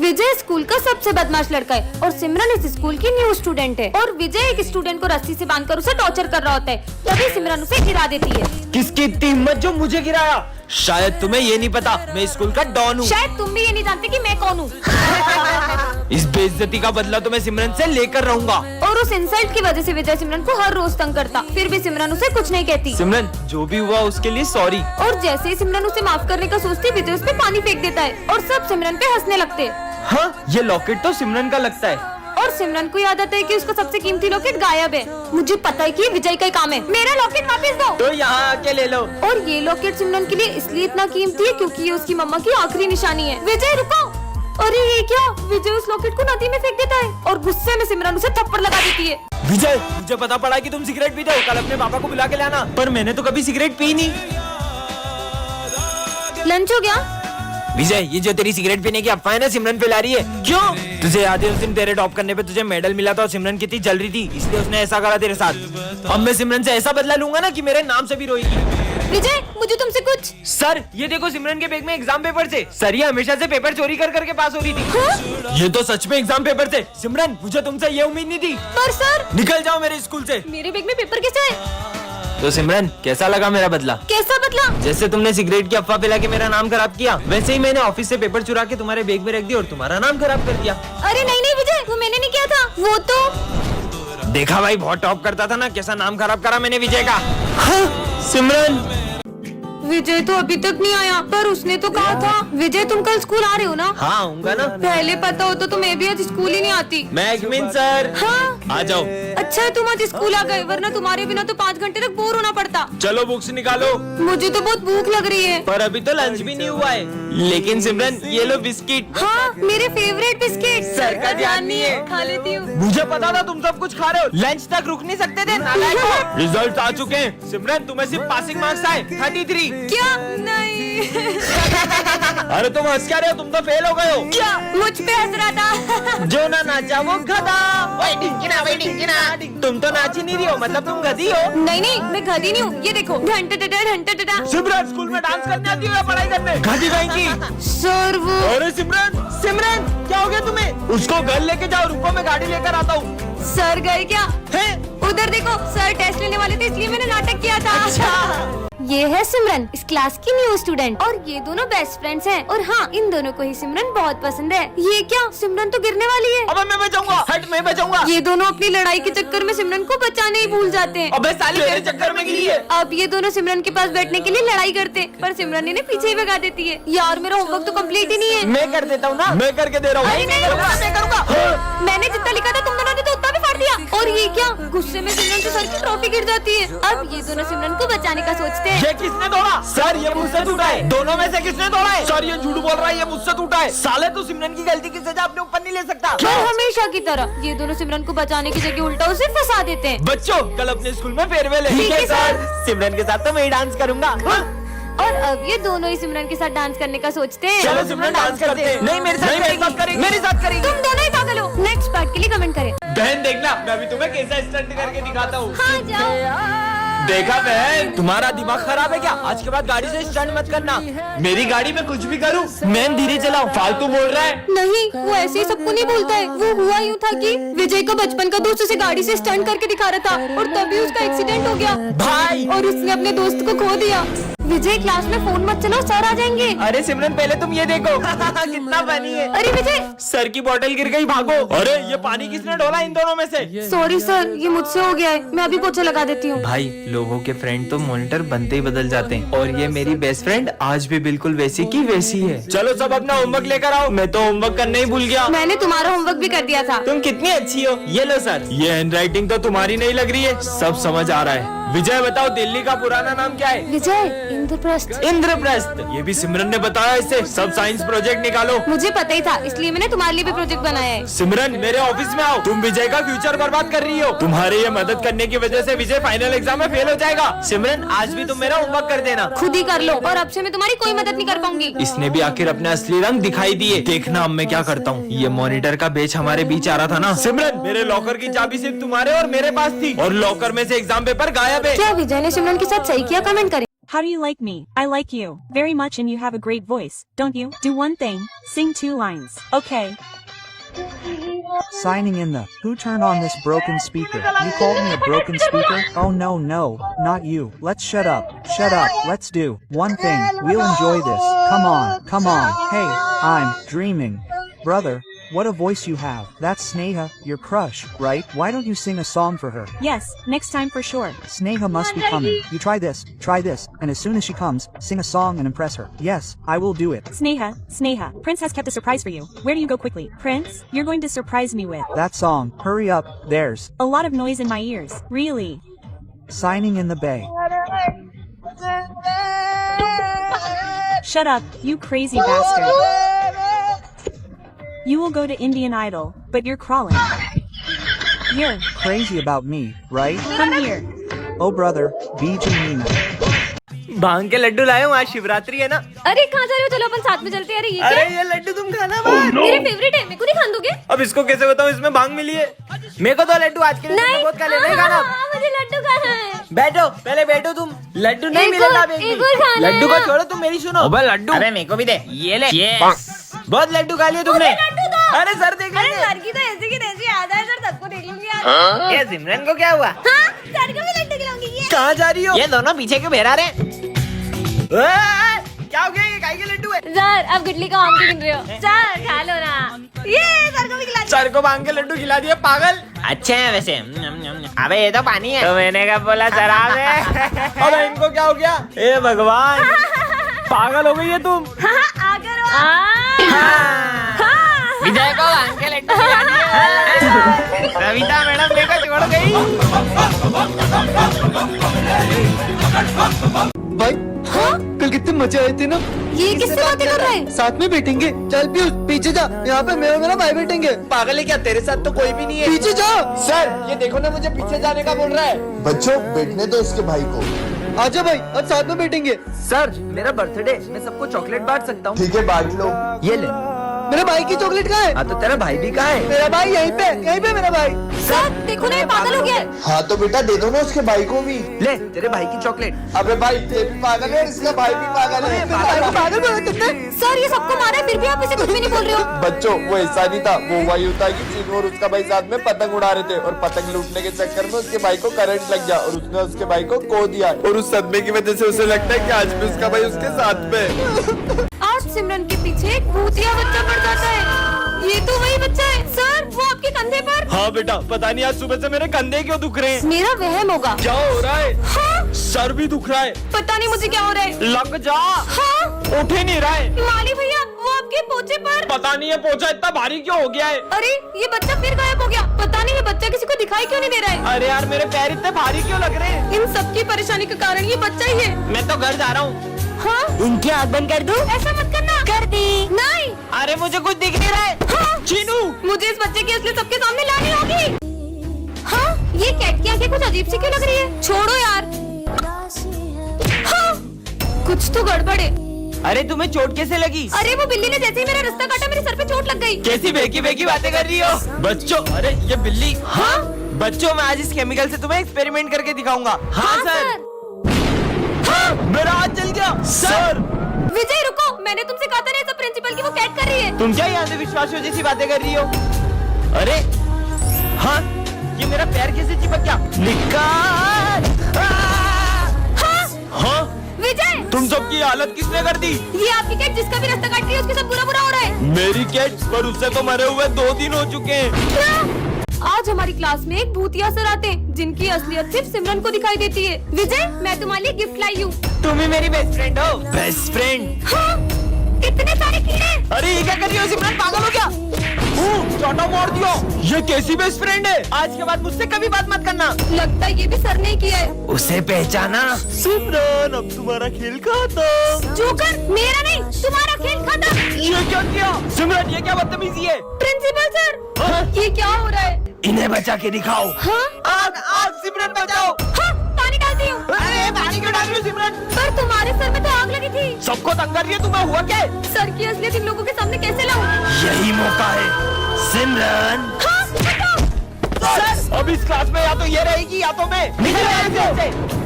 विजय school का सबसे बदमाश लड़का है और सिमरन इस स्कूल की न्यू स्टूडेंट है। और विजय एक स्टूडेंट को रस्सी से बांधकर उसे टॉर्चर कर रहा होता है, तभी सिमरन उसे गिरा देती है। किसकी इतनी हिम्मत जो मुझे गिराया? शायद तुम्हें ये नहीं पता, मैं स्कूल का डॉन हूँ। शायद तुम भी ये नहीं जानते कि मैं कौन हूँ। इस बेइज्जती का बदला तो मैं सिमरन से लेकर रहूंगा। और उस इंसल्ट की वजह से विजय सिमरन को हर रोज तंग करता, फिर भी सिमरन उसे कुछ नहीं कहती। सिमरन, जो भी हुआ उसके लिए सॉरी। और जैसे ही सिमरन उसे माफ करने का सोचती, विजय उस पे पानी फेंक देता है और सब सिमरन पे हंसने लगते। हाँ, ये लॉकेट तो सिमरन का लगता है। और सिमरन को याद आता है कि उसका सबसे कीमती लॉकेट गायब है। मुझे पता है कि विजय का ही काम है, मेरा लॉकेट वापस दो। तो यहाँ आके ले लो। और ये लॉकेट सिमरन के लिए इसलिए इतना कीमती है क्योंकि ये उसकी मम्मा की आखिरी निशानी है। विजय रुको। अरे ये क्या? विजय उस लॉकेट को नदी में फेंक देता है और गुस्से में सिमरन उसे थप्पड़ लगा देती है। विजय, मुझे पता पड़ा कि तुम सिगरेट पीते हो, कल अपने पापा को बुला के लाना। पर मैंने तो कभी सिगरेट पी नहीं। लंच हो गया? विजय, ये जो तेरी सिगरेट पीने की अफवाह है ना, सिमरन फैला रही है। क्यों? तुझे याद है उस दिन तेरे टॉप करने पे तुझे मेडल मिला था और सिमरन कितनी जल रही थी, इसलिए उसने ऐसा करा तेरे साथ। अब मैं सिमरन से ऐसा बदला लूंगा ना कि मेरे नाम से भी रोएगी। विजय, मुझे तुमसे कुछ। सर, ये देखो सिमरन के बैग में एग्जाम पेपर थे। सर, ये हमेशा से पेपर चोरी कर करके पास हो रही थी। हाँ? ये तो सच में एग्जाम पेपर थे। सिमरन, मुझे तुमसे ये उम्मीद नहीं थी। पर सर, निकल जाओ मेरे स्कूल से। मेरे बैग में पेपर कैसे है? तो सिमरन, कैसा लगा मेरा बदला? कैसा बदला? जैसे तुमने सिगरेट की अफवाह फैला के मेरा नाम खराब किया, वैसे ही मैंने ऑफिस से पेपर चुरा के तुम्हारे बैग में रख दिया और तुम्हारा नाम खराब कर दिया। अरे नहीं नहीं विजय, वो मैंने नहीं किया था। वो तो देखा भाई, बहुत टॉप करता था ना, कैसा नाम खराब करा मैंने विजय का। हाँ, सिमरन, विजय तो अभी तक नहीं आया, पर उसने तो कहा था। विजय, तुम कल स्कूल आ रहे हो ना? हाँ आऊंगा ना। पहले पता होता तो मैं भी आज स्कूल ही नहीं आती। मैगमिन सर। हाँ, आ जाओ। अच्छा है तुम आज स्कूल आ गए, वरना तुम्हारे बिना तो 5 घंटे तक बोर होना पड़ता। चलो बुक्स निकालो। मुझे तो बहुत भूख लग रही है। पर अभी तो लंच भी नहीं हुआ है। लेकिन सिमरन, ये लो बिस्किट। हाँ, मेरे फेवरेट बिस्किट। सर का ध्यान नहीं है। खा लेती हूँ। मुझे पता था तुम सब कुछ खा रहे हो, लंच तक रुक नहीं सकते थे नालायक। रिजल्ट आ चुके हैं सिमरन, तुम्हें सिर्फ पासिंग मार्क्स आए 33। क्या? नहीं। अरे तुम हंस क्या रहे हो, तुम तो फेल हो गए हो। क्या? मुझ पे हंस रहा था। जो ना नाचा वो गधा। तुम तो नाच ही नहीं रही हो, मतलब तुम गधी हो। नहीं नहीं, मैं गधी नहीं हूँ। ये देखो, घंटे घंटे। सिमरन, स्कूल में डांस करने आती हो या पढ़ाई करने? गधी बहन की। सर वो। अरे सिमरन, सिमरन क्या हो गया तुम्हें? उसको घर लेके जाओ, रुको मैं गाड़ी लेकर आता हूँ। सर गए क्या? है? उधर देखो, सर टेस्ट लेने वाले थे, इसलिए मैंने नाटक किया था। अच्छा। ये है सिमरन, इस क्लास की न्यू स्टूडेंट, और ये दोनों बेस्ट फ्रेंड्स हैं। और हाँ, इन दोनों को ही सिमरन बहुत पसंद है। ये क्या? सिमरन तो गिरने वाली है। अबे मैं बचाऊंगा, हट मैं बचाऊंगा। ये दोनों अपनी लड़ाई के चक्कर में सिमरन को बचाने ही भूल जाते हैं। अबे साली तेरे चक्कर में गिरी है। अब ये दोनों सिमरन के पास बैठने के लिए लड़ाई करते हैं, पर सिमरन इन्हें पीछे ही भगा देती है। यार, मेरा होमवर्क तो कंप्लीट ही नहीं है। मैं कर देता हूँ ना, मैं करके दे रहा हूँ। अरे नहीं, मैं करूँगा। मैंने जितना लिखा था तुम दोनों ने तो उतना भी फाड़ दिया। और ये क्या? गुस्से में सिमरन के सर की ट्रॉफी गिर जाती है। अब ये दोनों सिमरन को बचाने का सोचते हैं। ये किसने तोड़ा? सर, ये मुझसे टूटा है। दोनों में से किसने तोड़ा है? सर, ये झूठ बोल रहा है, ये मुझसे टूटा है। साले, तू सिमरन की गलती की सजा अपने ऊपर नहीं ले सकता। पर हमेशा की तरह ये दोनों सिमरन को बचाने की जगह उल्टा उसे फंसा देते हैं। बच्चों, कल अपने स्कूल में फेयरवेल है। ठीक है सर। सिमरन के साथ तो मैं ही डांस करूंगा। और अब ये दोनों ही सिमरन के साथ डांस करने का सोचते हैं। चलो सिमरन, डांस करते हैं। नहीं, मेरे साथ करेंगे। मेरे साथ करेंगे। तुम दोनों ही पागल हो। नेक्स्ट पार्ट के लिए कमेंट करें। बहन देखना, मैं अभी तुम्हें कैसा स्टंट करके दिखाता हूँ। हाँ, जाओ। देखा बहन, तुम्हारा दिमाग खराब है क्या? आज के बाद गाड़ी से स्टंट मत करना। मेरी गाड़ी में कुछ भी करूँ, मैं धीरे चलाओ। फालतू बोल रहा है। नहीं, वो ऐसे ही सबको नहीं बोलता है। वो हुआ यूँ था कि विजय का बचपन का दोस्त उसे गाड़ी से स्टंट करके दिखा रहा था और तभी उसका एक्सीडेंट हो गया भाई, और उसने अपने दोस्त को खो दिया। विजय, क्लास में फोन मत चलाओ, सर आ जाएंगे। अरे सिमरन, पहले तुम ये देखो। कितना पानी है। अरे विजय, सर की बोतल गिर गई, भागो। अरे ये पानी किसने ढोला इन दोनों में से? सॉरी सर, ये मुझसे हो गया है। मैं अभी पोछा लगा देती हूँ। भाई, लोगों के फ्रेंड तो मॉनिटर बनते ही बदल जाते हैं, और ये मेरी बेस्ट फ्रेंड आज भी बिल्कुल वैसी की वैसी है। चलो सब अपना होमवर्क लेकर आओ। मैं तो होमवर्क करने ही भूल गया। मैंने तुम्हारा होमवर्क भी कर दिया था। तुम कितनी अच्छी हो। ये लो सर। ये हैंडराइटिंग तो तुम्हारी नहीं लग रही है, सब समझ आ रहा है। विजय बताओ, दिल्ली का पुराना नाम क्या है? विजय, इंद्रप्रस्थ। इंद्रप्रस्थ। ये भी सिमरन ने बताया। इससे सब साइंस प्रोजेक्ट निकालो। मुझे पता ही था, इसलिए मैंने तुम्हारे लिए भी प्रोजेक्ट बनाया है। सिमरन, मेरे ऑफिस में आओ। तुम विजय का फ्यूचर बर्बाद कर रही हो। तुम्हारे ये मदद करने की वजह से विजय फाइनल एग्जाम में फेल हो जाएगा। सिमरन, आज भी तुम मेरा होमवर्क कर देना। खुद ही कर लो, और अब से मैं तुम्हारी कोई मदद नहीं कर पाऊंगी। इसने भी आखिर अपने असली रंग दिखाई दिए। देखना अब मैं क्या करता हूँ। ये मॉनिटर का बेच हमारे बीच आ रहा था ना। सिमरन, मेरे लॉकर की चाबी सिर्फ तुम्हारे और मेरे पास थी, और लॉकर में से एग्जाम पेपर गायब है। क्या विजय ने सिमरन के साथ सही किया? कमेंट करें। How do you like me? I like you very much and you have a great voice, don't you? Do one thing, sing 2 lines. Okay. Signing in the, who turned on this broken speaker? You called me a broken speaker? Oh no, not you. Let's shut up. Let's do one thing. We'll enjoy this. Come on. Hey, I'm dreaming. Brother, what a voice you have. That's Sneha, your crush, right? Why don't you sing a song for her? Yes, next time for sure. Sneha must be coming. You try this, and as soon as she comes, sing a song and impress her. Yes, I will do it. Sneha, Prince has kept a surprise for you. Where do you go quickly? Prince, you're going to surprise me with That song, hurry up, there's a lot of noise in my ears. Really? Signing in the Bay. Shut up, you crazy bastard. You will go to Indian Idol, but you're crawling. Here, Crazy about me, right? come here. Oh brother, BG Nina. भांग के लड्डू लाए हूँ, आज शिवरात्रि है ना। अरे कहाँ जा रहे हो? चलो अपन साथ में चलते हैं। अरे ये अरे क्या? ये लड्डू तुम खाना बाहर। मेरे फेवरेट है, मेरे को नहीं खान दोगे? अब इसको कैसे बताऊँ इसमें भांग मिली है। मेरे को तो लड्डू आज के लिए नहीं, बहुत खा ले, नहीं खाना। मुझे लड्डू खाना है। बैठो, पहले बैठो तुम। लड्डू नहीं एक मिलेगा और- बेबी। एक और खाना है लड्डू को ना। छोड़ो, तुम मेरी सुनो। लड्डू, अरे मेरे को भी दे। ये ले। बहुत लड्डू खा लिए तुमने। लड्डू दो। अरे सर देख लेंगे। सर की तो ऐसी की तैसी याद है, सर सबको देख लूंगी आज। ये सिमरन को क्या हुआ? हाँ, सर को भी लड्डू खिलाऊंगी। ये कहाँ जा रही हो? ये दोनों पीछे क्यों बहरा रहे? क्या हो गया? ये काहे के लड्डू है? सर अब गुटली का आम क्यों गिन रहे हो? सर खा लो ना। ये सर को भी खिला दो। सर को भांग के लड्डू खिला दिए, पागल। अच्छे हैं वैसे। अबे ये तो पानी है। तो मैंने कहा बोला शराब है। अबे इनको क्या हो गया? ए भगवान, पागल हो गई है तुम। आकर हाँ। विजय को भांग के लड्डू खिला दिए। रविता मैडम मेरे को छोड़ गई। भाई कल कितने मजे आए थे ना। ये किससे बातें कर रहा है? साथ में बैठेंगे। चल पीयूष पीछे जा, यहाँ पे मेरा भाई बैठेंगे। पागल है क्या? तेरे साथ तो कोई भी नहीं है। पीछे जा। सर ये देखो ना, मुझे पीछे जाने का बोल रहा है। बच्चों बैठने दो उसके भाई को। आजा भाई, आज साथ में बैठेंगे। सर मेरा बर्थडे, मैं सबको चॉकलेट बांट सकता हूँ। ठीक है बांट लो। ये ले। मेरे भाई की चॉकलेट कहाँ है? हाँ तो तेरा भाई भी कहाँ है? मेरा भाई यहीं पे मेरा भाई। सर देखो ना, ये पागल हो गया है। हाँ तो बेटा दे दो ना उसके भाई को भी। ले तेरे भाई की चॉकलेट। अबे भाई ये भी पागल है, इसका भाई भी पागल है। मेरे भाई को पागल बोला तुमने? सर ये सबको मारा है, फिर भी आप इसे कुछ भी नहीं बोल रहे हो। बच्चों वो ऐसा नहीं था, वो हुआ यूं था कि चीनू और उसका भाई साथ में पतंग उड़ा रहे थे और पतंग लूटने के चक्कर में उसके भाई को करंट लग गया और उसने उसके भाई को खो दिया और उस सदमे की वजह से उसे लगता है कि आज भी उसका भाई उसके साथ में। आज सिमरन के पीछे एक भूतिया बच्चा पड़ जाता है। ये तो वही बच्चा है सर, वो आपके कंधे पर। हाँ बेटा, पता नहीं आज सुबह से मेरे कंधे क्यों दुख रहे हैं। मेरा वहम होगा। क्या हो रहा है? हाँ? सर भी दुख रहा है। पता नहीं मुझे क्या हो रहा है। लग जा। हाँ? उठ ही नहीं रहा है। माली भैया वो आपके पोचे पर। पता नहीं है पोछा इतना भारी क्यों हो गया है। अरे ये बच्चा फिर गायब हो गया। पता नहीं ये बच्चा किसी को दिखाई क्यों नहीं दे रहा है। अरे यार मेरे पैर इतने भारी क्यों लग रहे हैं? इन सबकी परेशानी का कारण ये बच्चा ही है। मैं तो घर जा रहा हूँ। हाँ? उनकी आँख बंद कर दूं? ऐसा मत करना। कर दी। नहीं। अरे मुझे कुछ दिख नहीं रहा है। हाँ? चीनू, मुझे इस बच्चे की असलियत सबके सामने लानी होगी। हाँ? ये कैट की आंखें कुछ अजीब सी क्यों लग रही है? छोड़ो यार। हाँ? कुछ तो गड़बड़ है। अरे तुम्हें चोट कैसे लगी? अरे वो बिल्ली ने जैसे ही मेरा रास्ता काटा मेरे सर पे चोट लग गई। कैसी बेकी बेकी बातें कर रही हो बच्चों? अरे ये बिल्ली। हाँ बच्चों, मैं आज इस केमिकल से तुम्हें एक्सपेरिमेंट करके दिखाऊंगा। हाँ सर। हाँ, मेरा हाथ जल गया सर। विजय रुको, मैंने तुमसे कहा था ना, सब प्रिंसिपल की वो कैट कर रही है। तुम क्या यहाँ से विश्वासियों जैसी बातें कर रही हो? अरे हाँ, ये मेरा पैर कैसे चिपक गया? निकाल। हाँ विजय, तुम सबकी हालत किसने कर दी? ये आपकी कैट जिसका भी रास्ता काट रही है उसके साथ बुरा बुरा हो रहा है। मेरी कैट? पर उससे तो मरे हुए 2 दिन हो चुके हैं। क्या? आज हमारी क्लास में एक भूतिया सर आते हैं जिनकी असलियत सिर्फ सिमरन को दिखाई देती है। विजय मैं तुम्हारे लिए गिफ्ट लाई हूँ। तुम ही मेरी बेस्ट फ्रेंड हो। Best friend? हाँ? इतने सारे कीड़े। अरे ये क्या कर रही हो सिमरन, पागल हो क्या? चाटा मार दिया। ये कैसी बेस्ट फ्रेंड है? आज के बाद मुझसे कभी बात मत करना। लगता है ये भी सर ने ही किया है। उसे पहचाना? सिमरन अब तुम्हारा खेल खत्म। जोकर मेरा नहीं, तुम्हारा खेल खत्म। ये क्या किया सिमरन? ये क्या बदतमीजी है? प्रिंसिपल सर ये क्या हो रहा है? इन्हें बचा के दिखाओ। हाँ? आग आग सिमरन बचाओ। हाँ, पानी डालती हूँ। अरे पानी क्यों डाल रही हो सिमरन? पर तुम्हारे सर में तो आग लगी थी। सबको तंग कर रही है, तुम्हें हुआ क्या? सर की असलियत इन लोगों के सामने कैसे लाऊं? यही मौका है सिमरन। हाँ, बचाओ। सर अब इस क्लास में या तो ये रहेगी या तो मैं। निकल यहाँ से।